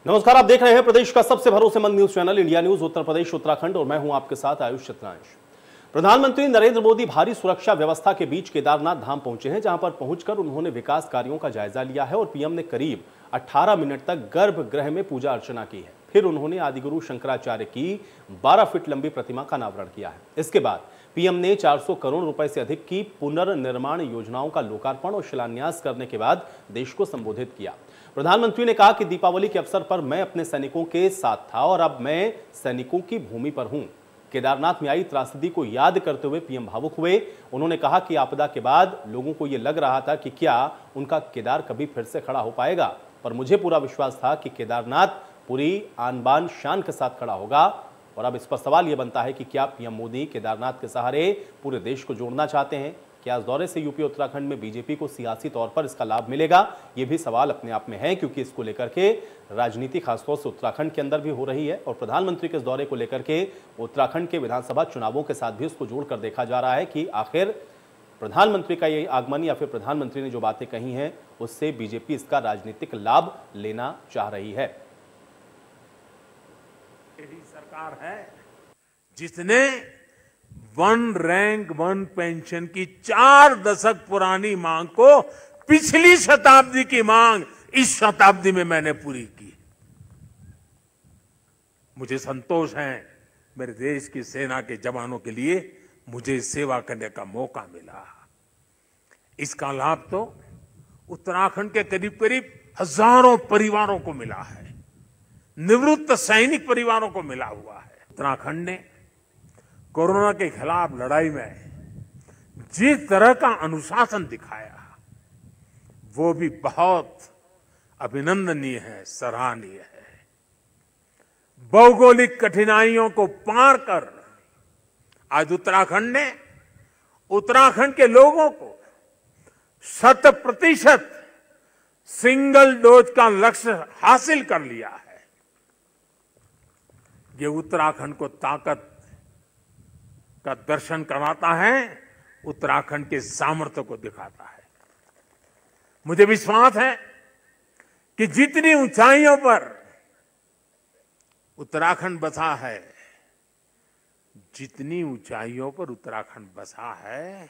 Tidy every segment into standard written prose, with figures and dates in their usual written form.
नमस्कार, आप देख रहे हैं प्रदेश का सबसे भरोसेमंद news channel India news Uttar Pradesh Uttarakhand और मैं हूं आपके साथ आयुष चित्रांश। प्रधानमंत्री नरेंद्र मोदी भारी सुरक्षा व्यवस्था के बीच केदारनाथ धाम पहुंचे हैं, जहां पर पहुंचकर उन्होंने विकास कार्यों का जायजा लिया है और पीएम ने करीब 18 मिनट तक गर्भगृह में पूजा अर्चना की है। फिर उन्होंने आदिगुरु शंकराचार्य की 12 फीट लंबी प्रतिमा का अनावरण किया है। इसके बाद पीएम ने 400 करोड़ रुपए से अधिक की पुनर्निर्माण योजनाओं का लोकार्पण और शिलान्यास करने के बाद देश को संबोधित किया। प्रधानमंत्री ने कहा कि दीपावली के अवसर पर मैं अपने सैनिकों के साथ था और अब मैं सैनिकों की भूमि पर हूं। केदारनाथ में आई त्रासदी को याद करते हुए पीएम भावुक हुए। उन्होंने कहा कि आपदा के बाद लोगों को यह लग रहा था कि क्या उनका केदार कभी फिर से खड़ा हो पाएगा, पर मुझे पूरा विश्वास था कि केदारनाथ पूरी आन बान शान के साथ खड़ा होगा। और अब इस पर सवाल यह बनता है कि क्या पीएम मोदी केदारनाथ के सहारे पूरे देश को जोड़ना चाहते हैं? क्या इस दौरे से यूपी उत्तराखंड में बीजेपी को सियासी तौर पर इसका लाभ मिलेगा? ये भी सवाल अपने आप में है, क्योंकि इसको लेकर के राजनीति खासतौर से उत्तराखंड के अंदर भी हो रही है और प्रधानमंत्री के इस दौरे को लेकर के उत्तराखंड के विधानसभा चुनावों के साथ भी उसको जोड़कर देखा जा रहा है कि आखिर प्रधानमंत्री का ये आगमन या फिर प्रधानमंत्री ने जो बातें कही हैं उससे बीजेपी इसका राजनीतिक लाभ लेना चाह रही है। यही सरकार है जिसने वन रैंक वन पेंशन की 4 दशक पुरानी मांग को पिछली शताब्दी की मांग इस शताब्दी में मैंने पूरी की। मुझे संतोष है, मेरे देश की सेना के जवानों के लिए मुझे सेवा करने का मौका मिला। इसका लाभ तो उत्तराखंड के करीब करीब हजारों परिवारों को मिला है, निवृत्त सैनिक परिवारों को मिला हुआ है। उत्तराखंड ने कोरोना के खिलाफ लड़ाई में जिस तरह का अनुशासन दिखाया वो भी बहुत अभिनंदनीय है, सराहनीय है। भौगोलिक कठिनाइयों को पार कर आज उत्तराखंड ने उत्तराखंड के लोगों को 100% सिंगल डोज का लक्ष्य हासिल कर लिया है। ये उत्तराखंड को ताकत का दर्शन कराता है, उत्तराखंड के सामर्थ्य को दिखाता है। मुझे विश्वास है कि जितनी ऊंचाइयों पर उत्तराखंड बसा है, जितनी ऊंचाइयों पर उत्तराखंड बसा है,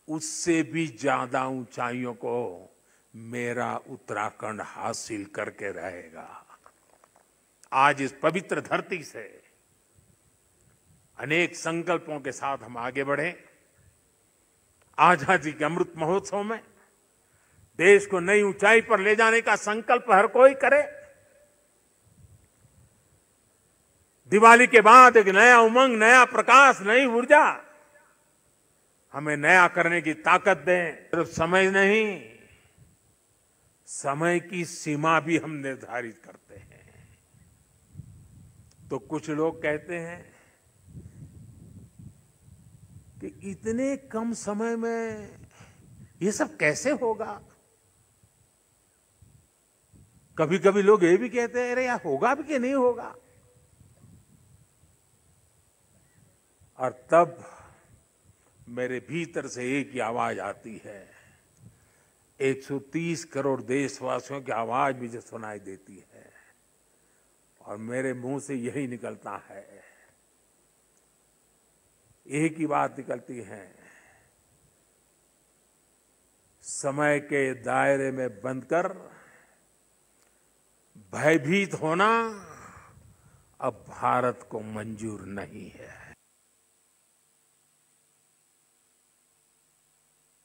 उससे भी ज्यादा ऊंचाइयों को मेरा उत्तराखंड हासिल करके रहेगा। आज इस पवित्र धरती से अनेक संकल्पों के साथ हम आगे बढ़े। आजादी के अमृत महोत्सव में देश को नई ऊंचाई पर ले जाने का संकल्प हर कोई करे। दिवाली के बाद एक नया उमंग, नया प्रकाश, नई ऊर्जा हमें नया करने की ताकत दें। सिर्फ समय नहीं, समय की सीमा भी हम निर्धारित करते हैं। तो कुछ लोग कहते हैं कि इतने कम समय में ये सब कैसे होगा। कभी कभी लोग ये भी कहते हैं अरे यार होगा भी कि नहीं होगा। और तब मेरे भीतर से एक ही आवाज आती है, 130 करोड़ देशवासियों की आवाज मुझे सुनाई देती है और मेरे मुंह से यही निकलता है, एक ही बात निकलती है, समय के दायरे में बंधकर भयभीत होना अब भारत को मंजूर नहीं है।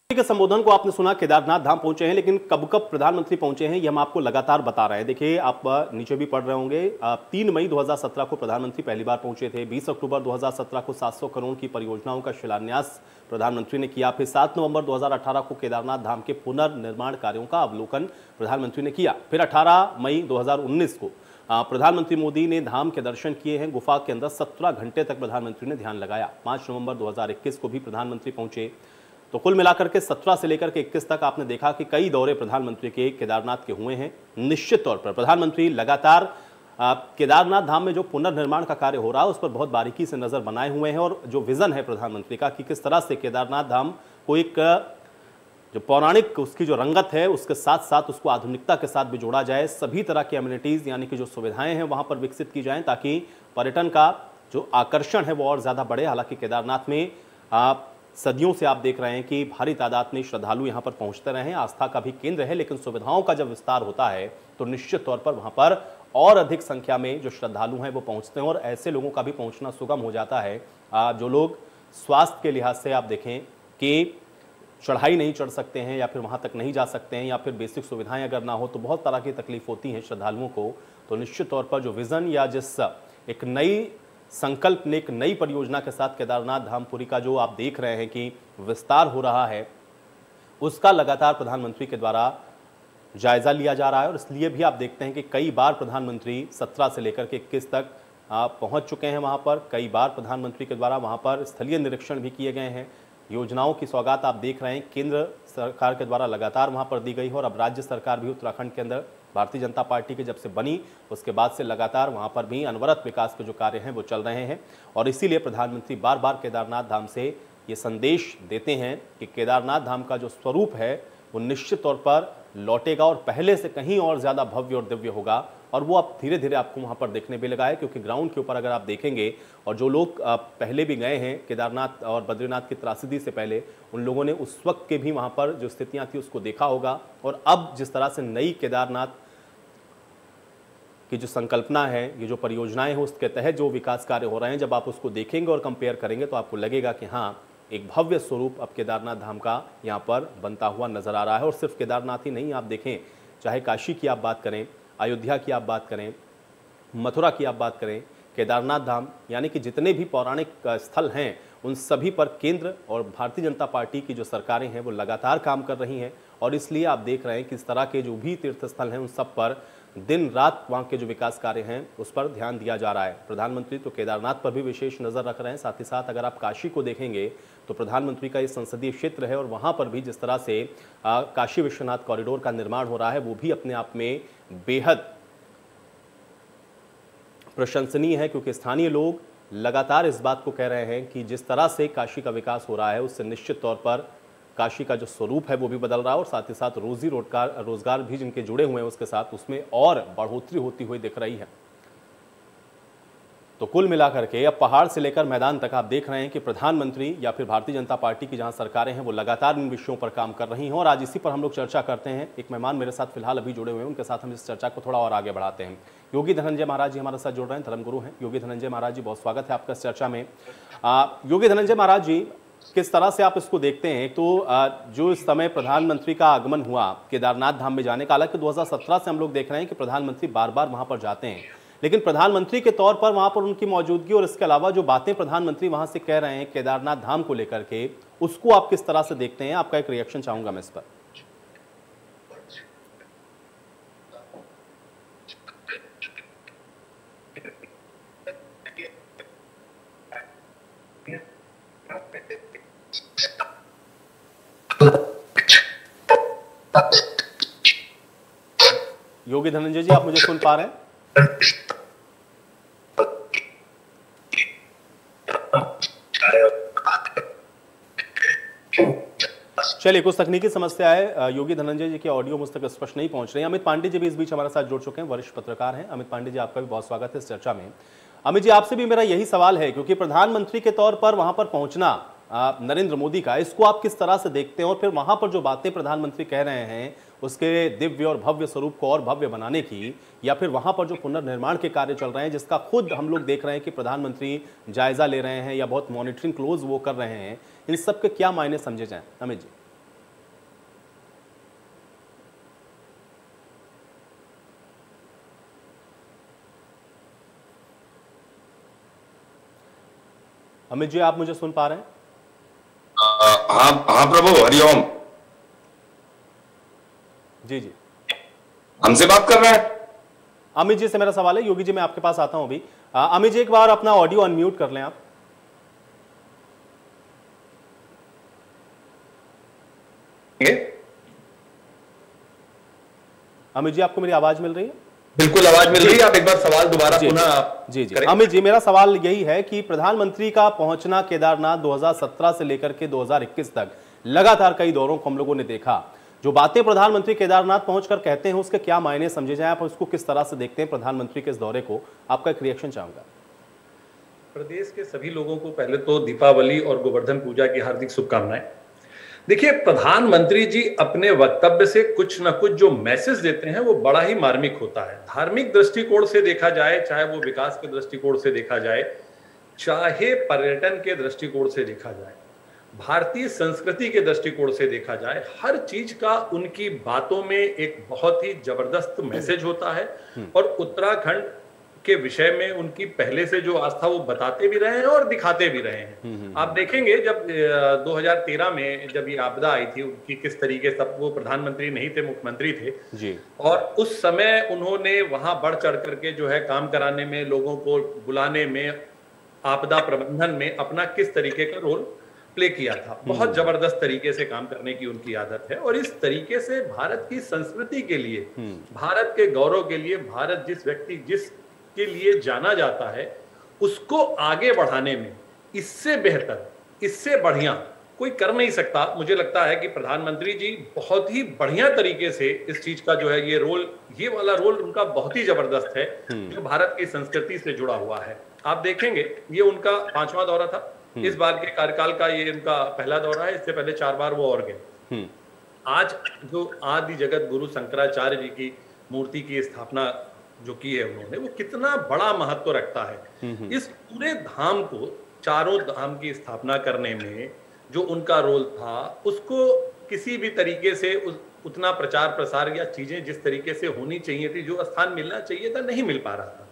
के संबोधन को आपने सुना। केदारनाथ धाम पहुंचे हैं, लेकिन कब कब प्रधानमंत्री पहुंचे हैं ये हम आपको लगातार बता रहे हैं। देखिए, आप नीचे भी पढ़ रहे होंगे, 3 मई 2017 को प्रधानमंत्री पहली बार पहुंचे थे। 20 अक्टूबर 2017 को 700 करोड़ की परियोजनाओं का शिलान्यास प्रधानमंत्री ने किया। फिर 7 नवंबर 2018 को केदारनाथ धाम के पुनर्निर्माण कार्यों का अवलोकन प्रधानमंत्री ने किया। फिर 18 मई 2019 को प्रधानमंत्री मोदी ने धाम के दर्शन किए हैं। गुफा के अंदर 17 घंटे तक प्रधानमंत्री ने ध्यान लगाया। 5 नवंबर 2021 को भी प्रधानमंत्री पहुंचे। तो कुल मिलाकर के 17 से लेकर के 21 तक आपने देखा कि कई दौरे प्रधानमंत्री के केदारनाथ के हुए हैं। निश्चित तौर पर प्रधानमंत्री लगातार केदारनाथ धाम में जो पुनर्निर्माण का कार्य हो रहा है उस पर बहुत बारीकी से नजर बनाए हुए हैं और जो विजन है प्रधानमंत्री का कि किस तरह से केदारनाथ धाम को एक जो पौराणिक उसकी जो रंगत है उसके साथ साथ उसको आधुनिकता के साथ भी जोड़ा जाए, सभी तरह की एमिनिटीज यानी कि जो सुविधाएं हैं वहां पर विकसित की जाएं ताकि पर्यटन का जो आकर्षण है वो और ज़्यादा बढ़े। हालांकि केदारनाथ में सदियों से आप देख रहे हैं कि भारी तादाद में श्रद्धालु यहाँ पर पहुँचते रहे हैं, आस्था का भी केंद्र है, लेकिन सुविधाओं का जब विस्तार होता है तो निश्चित तौर पर वहाँ पर और अधिक संख्या में जो श्रद्धालु हैं वो पहुँचते हैं और ऐसे लोगों का भी पहुँचना सुगम हो जाता है जो लोग स्वास्थ्य के लिहाज से आप देखें कि चढ़ाई नहीं चढ़ सकते हैं या फिर वहाँ तक नहीं जा सकते हैं या फिर बेसिक सुविधाएं अगर ना हो तो बहुत तरह की तकलीफ होती हैं श्रद्धालुओं को। तो निश्चित तौर पर जो विज़न या जिस एक नई संकल्प ने एक नई परियोजना के साथ केदारनाथ धामपुरी का जो आप देख रहे हैं कि विस्तार हो रहा है, उसका लगातार प्रधानमंत्री के द्वारा जायजा लिया जा रहा है। और इसलिए भी आप देखते हैं कि कई बार प्रधानमंत्री 17 से लेकर के 21 तक पहुंच चुके हैं वहां पर। कई बार प्रधानमंत्री के द्वारा वहां पर स्थलीय निरीक्षण भी किए गए हैं। योजनाओं की सौगात आप देख रहे हैं केंद्र सरकार के द्वारा लगातार वहां पर दी गई है और अब राज्य सरकार भी उत्तराखंड के अंदर भारतीय जनता पार्टी की जब से बनी उसके बाद से लगातार वहां पर भी अनवरत विकास के जो कार्य हैं वो चल रहे हैं। और इसीलिए प्रधानमंत्री बार बार केदारनाथ धाम से ये संदेश देते हैं कि केदारनाथ धाम का जो स्वरूप है वो निश्चित तौर पर लौटेगा और पहले से कहीं और ज़्यादा भव्य और दिव्य होगा। और वो अब धीरे धीरे आपको वहाँ पर देखने भी लगा है, क्योंकि ग्राउंड के ऊपर अगर आप देखेंगे और जो लोग पहले भी गए हैं केदारनाथ और बद्रीनाथ की त्रासदी से पहले, उन लोगों ने उस वक्त के भी वहाँ पर जो स्थितियाँ थी उसको देखा होगा। और अब जिस तरह से नई केदारनाथ की जो संकल्पना है, ये जो परियोजनाएं हैं उसके तहत जो विकास कार्य हो रहे हैं, जब आप उसको देखेंगे और कंपेयर करेंगे तो आपको लगेगा कि हाँ, एक भव्य स्वरूप अब केदारनाथ धाम का यहाँ पर बनता हुआ नजर आ रहा है। और सिर्फ केदारनाथ ही नहीं, आप देखें चाहे काशी की आप बात करें, अयोध्या की आप बात करें, मथुरा की आप बात करें, केदारनाथ धाम यानी कि जितने भी पौराणिक स्थल हैं उन सभी पर केंद्र और भारतीय जनता पार्टी की जो सरकारें हैं वो लगातार काम कर रही हैं। और इसलिए आप देख रहे हैं कि इस तरह के जो भी तीर्थ स्थल हैं उन सब पर दिन रात वहाँ के जो विकास कार्य हैं उस पर ध्यान दिया जा रहा है। प्रधानमंत्री तो केदारनाथ पर भी विशेष नज़र रख रहे हैं, साथ ही साथ अगर आप काशी को देखेंगे तो प्रधानमंत्री का ये संसदीय क्षेत्र है और वहाँ पर भी जिस तरह से काशी विश्वनाथ कॉरिडोर का निर्माण हो रहा है वो भी अपने आप में बेहद प्रशंसनीय है, क्योंकि स्थानीय लोग लगातार इस बात को कह रहे हैं कि जिस तरह से काशी का विकास हो रहा है उससे निश्चित तौर पर काशी का जो स्वरूप है वो भी बदल रहा है और साथ ही साथ रोजी रोजगार भी जिनके जुड़े हुए हैं उसके साथ उसमें और बढ़ोतरी होती हुई दिख रही है। तो कुल मिलाकर के अब पहाड़ से लेकर मैदान तक आप देख रहे हैं कि प्रधानमंत्री या फिर भारतीय जनता पार्टी की जहां सरकारें हैं वो लगातार इन विषयों पर काम कर रही हैं। और आज इसी पर हम लोग चर्चा करते हैं। एक मेहमान मेरे साथ फिलहाल अभी जुड़े हुए हैं, उनके साथ हम इस चर्चा को थोड़ा और आगे बढ़ाते हैं। योगी धनंजय महाराज जी हमारे साथ जुड़ रहे हैं, धर्मगुरु हैं। योगी धनंजय महाराज जी, बहुत स्वागत है आपका इस चर्चा में। योगी धनंजय महाराज जी, किस तरह से आप इसको देखते हैं? तो जो इस समय प्रधानमंत्री का आगमन हुआ केदारनाथ धाम में जाने का, हालांकि 2017 से हम लोग देख रहे हैं कि प्रधानमंत्री बार बार वहां पर जाते हैं, लेकिन प्रधानमंत्री के तौर पर वहां पर उनकी मौजूदगी और इसके अलावा जो बातें प्रधानमंत्री वहां से कह रहे हैं केदारनाथ धाम को लेकर के, उसको आप किस तरह से देखते हैं? आपका एक रिएक्शन चाहूंगा मैं इस पर। योगी धनंजय जी, आप मुझे सुन पा रहे हैं? चलिए, कुछ तकनीकी समस्या है, योगी धनंजय जी की ऑडियो मुझ तक स्पष्ट नहीं पहुंच रही है। अमित पांडे जी भी इस बीच हमारे साथ जुड़ चुके हैं, वरिष्ठ पत्रकार हैं। अमित पांडे जी, आपका भी बहुत स्वागत है इस चर्चा में। अमित जी, आपसे भी मेरा यही सवाल है, क्योंकि प्रधानमंत्री के तौर पर वहां पर पहुंचना नरेंद्र मोदी का, इसको आप किस तरह से देखते हैं? और फिर वहां पर जो बातें प्रधानमंत्री कह रहे हैं उसके दिव्य और भव्य स्वरूप को और भव्य बनाने की, या फिर वहां पर जो पुनर्निर्माण के कार्य चल रहे हैं जिसका खुद हम लोग देख रहे हैं कि प्रधानमंत्री जायजा ले रहे हैं या बहुत मॉनिटरिंग क्लोज वो कर रहे हैं, इन सब के क्या मायने समझे जाएं? अमित जी। अमित जी, आप मुझे सुन पा रहे हैं? हाँ प्रभु, हरिओम। जी जी, हमसे बात कर रहे हैं? अमित जी से मेरा सवाल है। योगी जी, मैं आपके पास आता हूं अभी। अमित जी, एक बार अपना ऑडियो अनम्यूट कर लें आप। अमित जी, आपको मेरी आवाज मिल रही है? बिल्कुल आवाज मिल रही है। आप एक बार सवाल दोबारा पुनः जी जी। अमित जी, मेरा सवाल यही है कि प्रधानमंत्री का पहुंचना केदारनाथ 2017 से लेकर के 2021 तक, लगातार कई दौरों को हम लोगों ने देखा। जो बातें प्रधानमंत्री केदारनाथ पहुंचकर कहते हैं उसके क्या मायने समझे जाए, आप उसको किस तरह से देखते हैं प्रधानमंत्री के इस दौरे को? आपका एक रिएक्शन चाहूंगा। प्रदेश के सभी लोगों को पहले तो दीपावली और गोवर्धन पूजा की हार्दिक शुभकामनाएं। देखिए, प्रधानमंत्री जी अपने वक्तव्य से कुछ न कुछ जो मैसेज देते हैं वो बड़ा ही मार्मिक होता है। धार्मिक दृष्टिकोण से देखा जाए, चाहे वो विकास के दृष्टिकोण से देखा जाए, चाहे पर्यटन के दृष्टिकोण से देखा जाए, भारतीय संस्कृति के दृष्टिकोण से देखा जाए, हर चीज का उनकी बातों में एक बहुत ही जबरदस्त मैसेज होता है। और उत्तराखंड के विषय में उनकी पहले से जो आस्था वो बताते भी रहे हैं और दिखाते भी रहे हैं। आप देखेंगे जब 2013 में जब ये आपदा आई थी, उनकी किस तरीके से, वो प्रधानमंत्री नहीं थे, मुख्यमंत्री थे जी। और उस समय उन्होंने वहां बढ़ चढ़ करके जो है काम कराने में, लोगों को बुलाने में, आपदा प्रबंधन में अपना किस तरीके का रोल प्ले किया था। बहुत जबरदस्त तरीके से काम करने की उनकी आदत है। और इस तरीके से भारत की संस्कृति के लिए, भारत के गौरव के लिए, भारत जिस के लिए जाना जाता है, उसको आगे बढ़ाने में इससे बेहतर, इससे बढ़िया कोई कर नहीं सकता। मुझे लगता है कि प्रधानमंत्री जी बहुत ही बढ़िया तरीके से इस चीज का जो है ये वाला रोल उनका बहुत ही जबरदस्त है, जो भारत की संस्कृति से जुड़ा हुआ है। आप देखेंगे ये उनका 5वां दौरा था। इस बार के कार्यकाल का ये उनका पहला दौरा है। इससे पहले 4 बार वो और गए। आज जो आदि जगत गुरु शंकराचार्य जी की मूर्ति की स्थापना जो की है उन्होंने, वो कितना बड़ा महत्व रखता है। इस पूरे धाम को, चारों धाम की स्थापना करने में जो उनका रोल था, उसको किसी भी तरीके से उतना प्रचार प्रसार या चीजें जिस तरीके से होनी चाहिए थी, जो स्थान मिलना चाहिए था, नहीं मिल पा रहा था।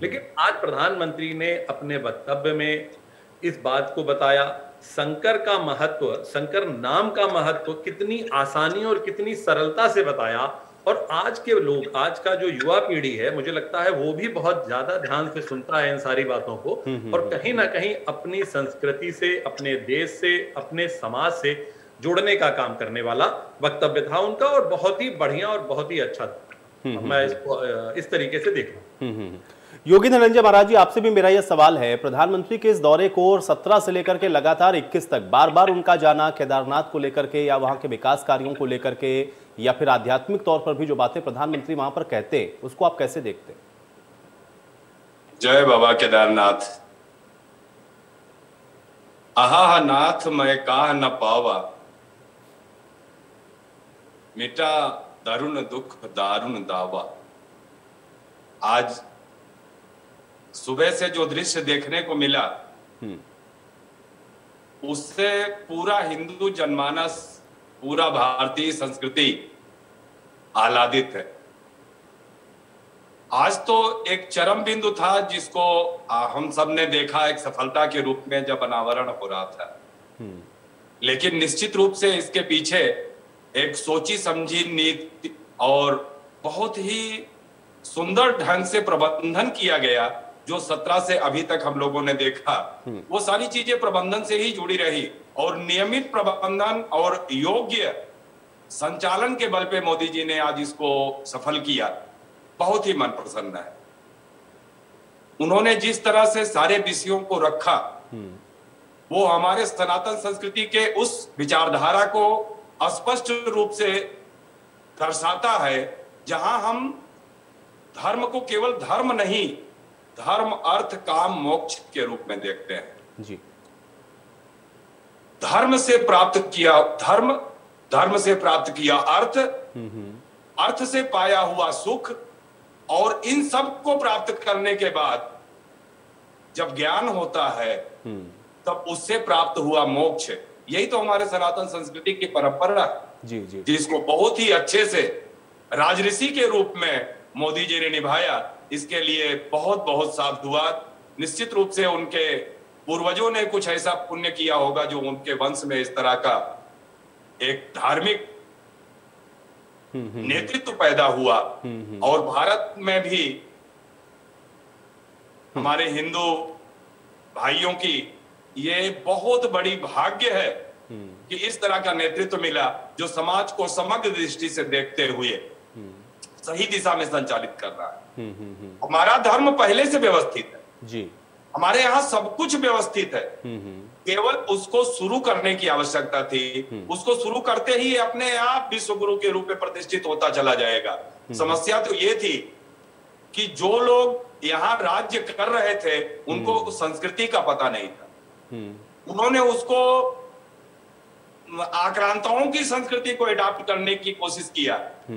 लेकिन आज प्रधानमंत्री ने अपने वक्तव्य में इस बात को बताया, शंकर का महत्व, शंकर नाम का महत्व कितनी आसानी और कितनी सरलता से बताया। और आज के लोग, आज का जो युवा पीढ़ी है, मुझे लगता है वो भी बहुत ज्यादा ध्यान से सुनता है इन सारी बातों को, और कहीं ना कहीं अपनी संस्कृति से, अपने देश से, अपने समाज से जोड़ने का काम करने वाला वक्तव्य था उनका, और बहुत ही बढ़िया और बहुत ही अच्छा था। मैं इसको इस तरीके से देख रहा हूँ। योगी धनंजय महाराज जी, आपसे भी मेरा यह सवाल है, प्रधानमंत्री के इस दौरे को और 17 से लेकर के लगातार 21 तक बार बार उनका जाना केदारनाथ को लेकर के, या वहां के विकास कार्यों को लेकर के, या फिर आध्यात्मिक तौर पर भी जो बातें प्रधानमंत्री वहां पर कहते हैं, उसको आप कैसे देखते हैं? जय बाबा केदारनाथ। आहा नाथ मैं काह न पावा, मिटा दारुण दुख दारुण दावा। आज सुबह से जो दृश्य देखने को मिला, उससे पूरा हिंदू जनमानस, पूरा भारतीय संस्कृति आह्लादित है। आज तो एक चरम बिंदु था जिसको हम सब ने देखा एक सफलता के रूप में जब अनावरण हो रहा था। लेकिन निश्चित रूप से इसके पीछे एक सोची समझी नीति और बहुत ही सुंदर ढंग से प्रबंधन किया गया, जो 17 से अभी तक हम लोगों ने देखा, वो सारी चीजें प्रबंधन से ही जुड़ी रही। और नियमित प्रबंधन और योग्य संचालन के बल पे मोदी जी ने आज इसको सफल किया। बहुत ही मन प्रसन्न है। उन्होंने जिस तरह से सारे विषयों को रखा, वो हमारे सनातन संस्कृति के उस विचारधारा को स्पष्ट रूप से दर्शाता है, जहां हम धर्म को केवल धर्म नहीं, धर्म अर्थ काम मोक्ष के रूप में देखते हैं जी। धर्म से प्राप्त किया धर्म, धर्म से प्राप्त किया अर्थ, अर्थ से पाया हुआ सुख, और इन सब को प्राप्त करने के बाद जब ज्ञान होता है तब उससे प्राप्त हुआ मोक्ष। यही तो हमारे सनातन संस्कृति की परंपरा जी जी, जिसको बहुत ही अच्छे से राजऋषि के रूप में मोदी जी ने निभाया। इसके लिए बहुत बहुत साधुवाद। निश्चित रूप से उनके पूर्वजों ने कुछ ऐसा पुण्य किया होगा जो उनके वंश में इस तरह का एक धार्मिक नेतृत्व पैदा हुआ। और भारत में भी हमारे हिंदू भाइयों की ये बहुत बड़ी भाग्य है कि इस तरह का नेतृत्व मिला, जो समाज को समग्र दृष्टि से देखते हुए सही दिशा में संचालित कर रहा है। हमारा धर्म पहले से व्यवस्थित है जी। हमारे यहाँ सब कुछ व्यवस्थित है, केवल उसको शुरू करने की आवश्यकता थी। उसको शुरू करते ही अपने आप विश्व गुरु के रूप में प्रतिष्ठित होता चला जाएगा। समस्या तो ये थी कि जो लोग यहाँ राज्य कर रहे थे उनको संस्कृति का पता नहीं था। उन्होंने उसको आक्रांताओं की संस्कृति को अडॉप्ट करने की कोशिश किया।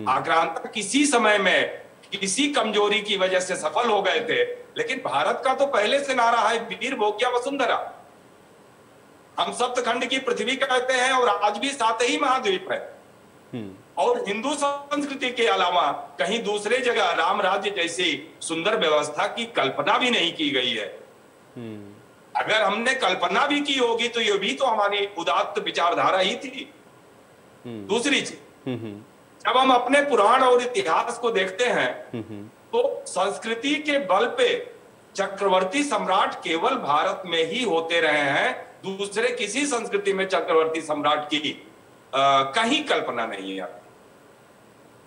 आक्रांता किसी समय में किसी कमजोरी की वजह से सफल हो गए थे, लेकिन भारत का तो पहले से नारा है वीर भोग्या वसुंधरा। हम सप्तखंड की पृथ्वी कहते हैं और आज भी 7 ही महाद्वीप है। और हिंदू संस्कृति के अलावा कहीं दूसरे जगह राम राज्य जैसी सुंदर व्यवस्था की कल्पना भी नहीं की गई है। अगर हमने कल्पना भी की होगी तो ये भी तो हमारी उदात्त विचारधारा ही थी। दूसरी चीज, जब हम अपने पुराण और इतिहास को देखते हैं तो संस्कृति के बल पे चक्रवर्ती सम्राट केवल भारत में ही होते रहे हैं। दूसरे किसी संस्कृति में चक्रवर्ती सम्राट की कहीं कल्पना नहीं है।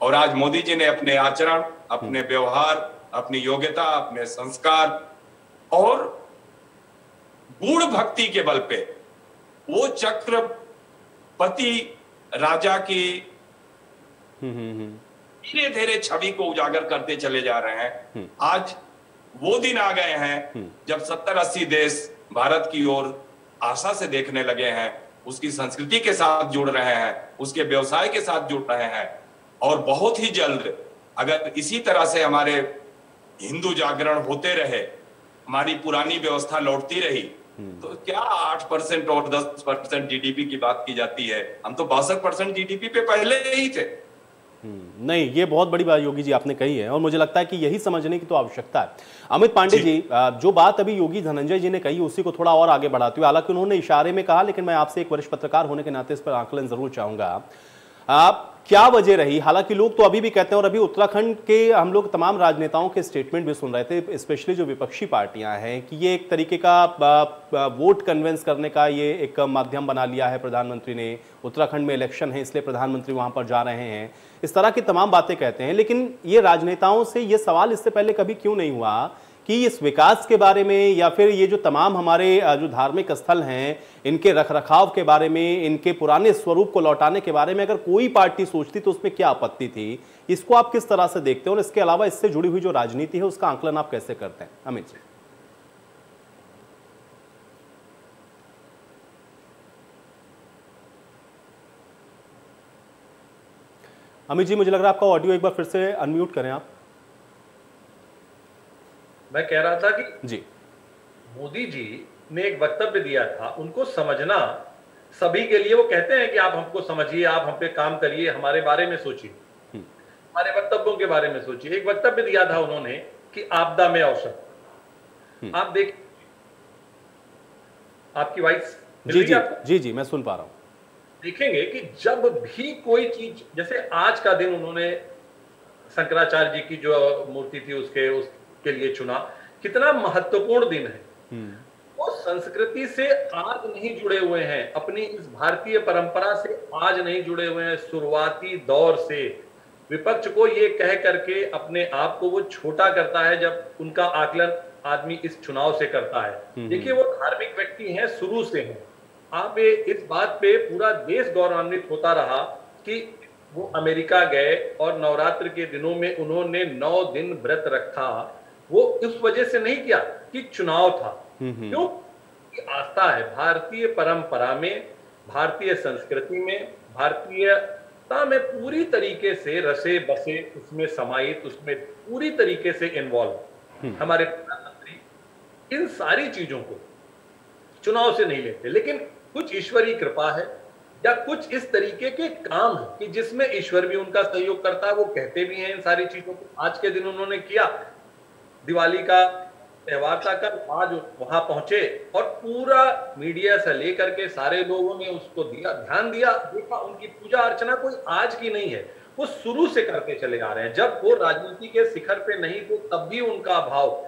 और आज मोदी जी ने अपने आचरण, अपने व्यवहार, अपनी योग्यता, अपने संस्कार और गूढ़ भक्ति के बल पे वो चक्रपति राजा की धीरे धीरे छवि को उजागर करते चले जा रहे हैं। आज वो दिन आ गए हैं जब 70-80 देश भारत की ओर आशा से देखने लगे हैं, उसकी संस्कृति के साथ जुड़ रहे हैं, उसके व्यवसाय के साथ जुड़ रहे हैं। और बहुत ही जल्द अगर इसी तरह से हमारे हिंदू जागरण होते रहे, हमारी पुरानी व्यवस्था लौटती रही, तो क्या 8% और 10% जीडीपी की बात की जाती है। हम तो 62% जीडीपी पे पहले ही थे। नहीं, ये बहुत बड़ी बात योगी जी आपने कही है और मुझे लगता है कि यही समझने की तो आवश्यकता है। अमित पांडे जी, जो बात अभी योगी धनंजय जी ने कही उसी को थोड़ा और आगे बढ़ाते हुए, हालांकि उन्होंने इशारे में कहा, लेकिन मैं आपसे एक वरिष्ठ पत्रकार होने के नाते इस पर आकलन जरूर चाहूंगा। क्या वजह रही? हालांकि लोग तो अभी भी कहते हैं, और अभी उत्तराखंड के हम लोग तमाम राजनेताओं के स्टेटमेंट भी सुन रहे थे, स्पेशली जो विपक्षी पार्टियां हैं, कि ये एक तरीके का वोट कन्विंस करने का ये एक माध्यम बना लिया है प्रधानमंत्री ने। उत्तराखंड में इलेक्शन है इसलिए प्रधानमंत्री वहां पर जा रहे हैं, इस तरह की तमाम बातें कहते हैं। लेकिन ये राजनेताओं से ये सवाल इससे पहले कभी क्यों नहीं हुआ कि इस विकास के बारे में, या फिर ये जो तमाम हमारे जो धार्मिक स्थल हैं इनके रखरखाव के बारे में, इनके पुराने स्वरूप को लौटाने के बारे में अगर कोई पार्टी सोचती तो उसमें क्या आपत्ति थी? इसको आप किस तरह से देखते हैं और इसके अलावा इससे जुड़ी हुई जो राजनीति है उसका आकलन आप कैसे करते हैं? अमित जी। अमित जी, मुझे लग रहा है आपका ऑडियो एक बार फिर से अनम्यूट करें आप। मैं कह रहा था कि जी, मोदी जी ने एक वक्तव्य दिया था, उनको समझना सभी के लिए। वो कहते हैं कि आप हमको समझिए, आप हम पे काम करिए, हमारे बारे में सोचिए, हमारे वक्तव्यों के बारे में सोचिए। एक वक्तव्य दिया था उन्होंने कि आपदा में अवसर। आप देख, आपकी वॉइस जी जी मैं सुन पा रहा हूं। देखेंगे कि जब भी कोई चीज, जैसे आज का दिन उन्होंने शंकराचार्य जी की जो मूर्ति थी उसके लिए चुना, कितना महत्वपूर्ण दिन है। वो संस्कृति से आज नहीं जुड़े हुए हैं, अपनी इस भारतीय परंपरा से आज नहीं जुड़े हुए हैं। शुरुआती दौर से विपक्ष को ये कह करके अपने आप को वो छोटा करता है जब उनका आकलन आदमी इस चुनाव से करता है। देखिए, वो धार्मिक व्यक्ति हैं, शुरू से हैं। आप इस बात पे पूरा देश गौरवान्वित होता रहा कि वो अमेरिका गए और नवरात्र के दिनों में उन्होंने 9 दिन व्रत रखा। वो इस वजह से नहीं किया कि चुनाव था, क्यों? आस्था है भारतीय परंपरा में, भारतीय संस्कृति में, भारतीयता में पूरी तरीके से रसे बसे, उसमें समाहित, उसमें पूरी तरीके से इन्वॉल्व। हमारे प्रधानमंत्री इन सारी चीजों को चुनाव से नहीं लेते, लेकिन कुछ ईश्वरीय कृपा है या कुछ इस तरीके के काम है कि जिसमें ईश्वर भी उनका सहयोग करता है। वो कहते भी हैं इन सारी चीजों को। आज के दिन उन्होंने किया, दिवाली का त्योहार था कल, आज वहां पहुंचे और पूरा मीडिया से लेकर के सारे लोगों ने उसको दिया, ध्यान दिया, देखा। उनकी पूजा अर्चना कोई आज की नहीं है, वो शुरू से करते चले आ रहे हैं। जब वो राजनीति के शिखर पे नहीं थे तब भी उनका भाव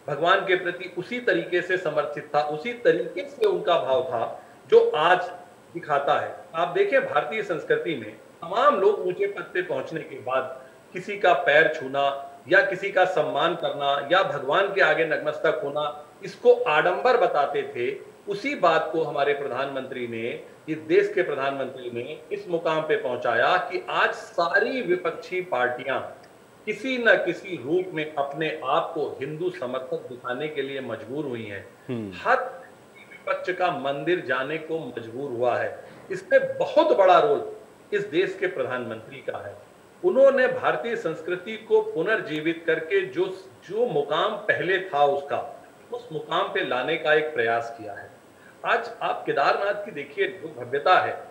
भगवान के प्रति उसी तरीके से समर्पित था, उसी तरीके से उनका भाव था जो आज दिखाता है। आप देखें, भारतीय संस्कृति में तमाम लोग ऊंचे पद पे पहुंचने के बाद किसी का पैर छूना या किसी का सम्मान करना या भगवान के आगे नतमस्तक होना, इसको आडंबर बताते थे, उसी बात को हमारे प्रधानमंत्री ने, इस देश के प्रधानमंत्री ने इस मुकाम पे पहुंचाया कि आज सारी विपक्षी पार्टियां किसी न किसी रूप में अपने आप को हिंदू समर्थक दिखाने के लिए मजबूर हुई हैं। हर विपक्ष का मंदिर जाने को मजबूर हुआ है। इसमें बहुत बड़ा रोल इस देश के प्रधानमंत्री का है। उन्होंने भारतीय संस्कृति को पुनर्जीवित करके जो मुकाम पहले था उसका, उस मुकाम पे लाने का एक प्रयास किया है। आज आप केदारनाथ की देखिए जो भव्यता है,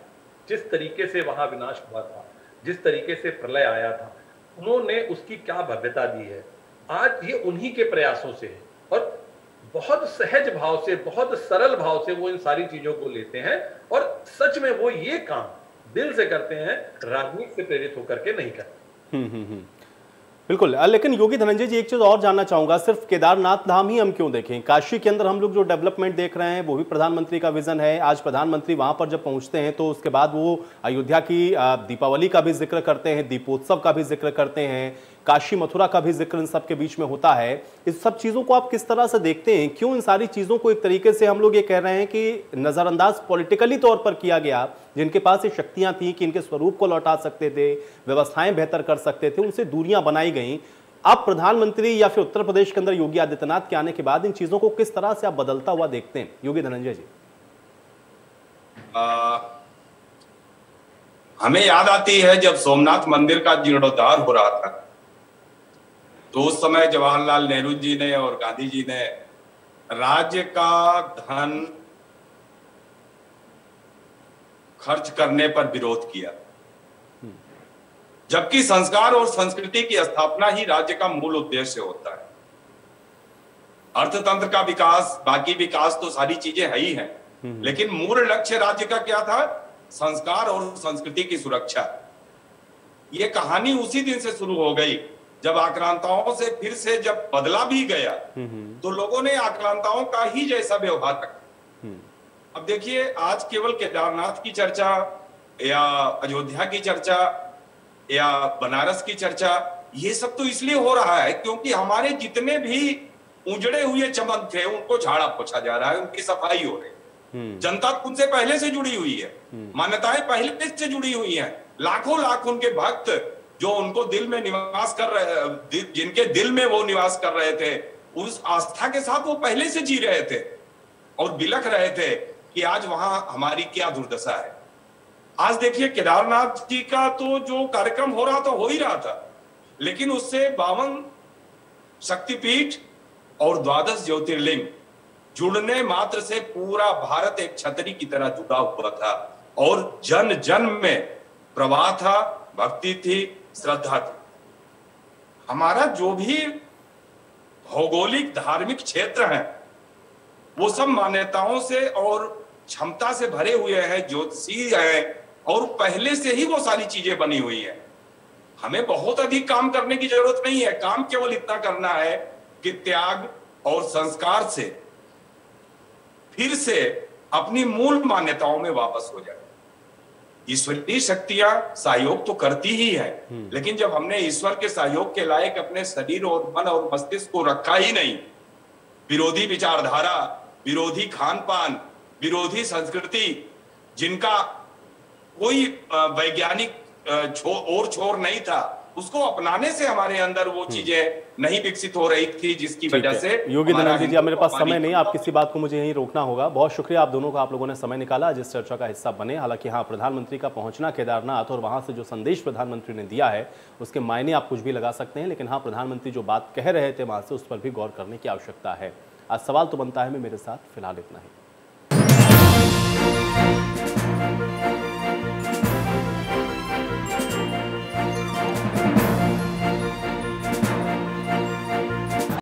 जिस तरीके से वहां विनाश हुआ था, जिस तरीके से प्रलय आया था, उन्होंने उसकी क्या भव्यता दी है। आज ये उन्हीं के प्रयासों से है और बहुत सहज भाव से, बहुत सरल भाव से वो इन सारी चीजों को लेते हैं और सच में वो ये काम दिल से करते हैं, राजनीति से प्रेरित होकर के नहीं करते। बिल्कुल। लेकिन योगी धनंजय जी, एक चीज और जानना चाहूंगा, सिर्फ केदारनाथ धाम ही हम क्यों देखें? काशी के अंदर हम लोग जो डेवलपमेंट देख रहे हैं वो भी प्रधानमंत्री का विजन है। आज प्रधानमंत्री वहां पर जब पहुंचते हैं तो उसके बाद वो अयोध्या की दीपावली का भी जिक्र करते हैं, दीपोत्सव का भी जिक्र करते हैं, काशी मथुरा का भी जिक्र इन सब के बीच में होता है। इस सब चीजों को आप किस तरह से देखते हैं? क्यों इन सारी चीजों को एक तरीके से हम लोग ये कह रहे हैं कि नजरअंदाज पॉलिटिकली तौर पर किया गया? जिनके पास ये शक्तियां थी कि इनके स्वरूप को लौटा सकते थे, व्यवस्थाएं बेहतर कर सकते थे, उनसे दूरियां बनाई गई। अब प्रधानमंत्री या फिर उत्तर प्रदेश के अंदर योगी आदित्यनाथ के आने के बाद इन चीजों को किस तरह से आप बदलता हुआ देखते हैं, योगी धनंजय जी? हमें याद आती है जब सोमनाथ मंदिर का जीर्णोद्धार हो रहा था, तो उस समय जवाहरलाल नेहरू जी ने और गांधी जी ने राज्य का धन खर्च करने पर विरोध किया, जबकि संस्कार और संस्कृति की स्थापना ही राज्य का मूल उद्देश्य होता है। अर्थतंत्र का विकास, बाकी विकास तो सारी चीजें है ही हैं, लेकिन मूल लक्ष्य राज्य का क्या था? संस्कार और संस्कृति की सुरक्षा। ये कहानी उसी दिन से शुरू हो गई जब आक्रांताओं से फिर से जब बदला भी गया तो लोगों ने आक्रांताओं का ही जैसा व्यवहार रखा। अब देखिए, आज केवल केदारनाथ की चर्चा या अयोध्या की चर्चा या बनारस की चर्चा, ये सब तो इसलिए हो रहा है क्योंकि हमारे जितने भी उजड़े हुए चमन थे उनको झाड़ा पोछा जा रहा है, उनकी सफाई हो रही है। जनता उनसे पहले से जुड़ी हुई है, मान्यताएं पहले से जुड़ी हुई हैं। लाखों लाख उनके भक्त जो उनको दिल में निवास कर रहे, जिनके दिल में वो निवास कर रहे थे, उस आस्था के साथ वो पहले से जी रहे थे और बिलख रहे थे कि आज वहां हमारी क्या दुर्दशा है। आज देखिए, केदारनाथ जी का तो जो कार्यक्रम हो रहा था हो ही रहा था, लेकिन उससे 52 शक्तिपीठ और 12 ज्योतिर्लिंग जुड़ने मात्र से पूरा भारत एक छतरी की तरह जुड़ा हुआ था और जन जन में प्रवाह था, भक्ति थी, श्रद्धा थी। हमारा जो भी भौगोलिक धार्मिक क्षेत्र है वो सब मान्यताओं से और क्षमता से भरे हुए हैं, ज्योतिषी हैं और पहले से ही वो सारी चीजें बनी हुई है। हमें बहुत अधिक काम करने की जरूरत नहीं है। काम केवल इतना करना है कि त्याग और संस्कार से फिर से अपनी मूल मान्यताओं में वापस हो जाए। ईश्वरीय शक्तियां सहयोग तो करती ही है, लेकिन जब हमने ईश्वर के सहयोग के लायक अपने शरीर और मन और मस्तिष्क को रखा ही नहीं, विरोधी विचारधारा, विरोधी खान पान, विरोधी संस्कृति, जिनका कोई वैज्ञानिक छोर नहीं था, उसको अपनाने से हमारे अंदर वो चीजें नहीं विकसित हो रही थी, जिसकी वजह से योगी धनंजय जी, अब मेरे पास समय नहीं, आप किसी बात को मुझे यहीं रोकना होगा। बहुत शुक्रिया आप दोनों का, आप लोगों ने समय निकाला, जिस चर्चा का हिस्सा बने। हालांकि हाँ, प्रधानमंत्री का पहुंचना केदारनाथ और वहां से जो संदेश प्रधानमंत्री ने दिया है उसके मायने आप कुछ भी लगा सकते हैं, लेकिन हाँ, प्रधानमंत्री जो बात कह रहे थे वहां से, उस पर भी गौर करने की आवश्यकता है। आज सवाल तो बनता है में मेरे साथ फिलहाल इतना ही।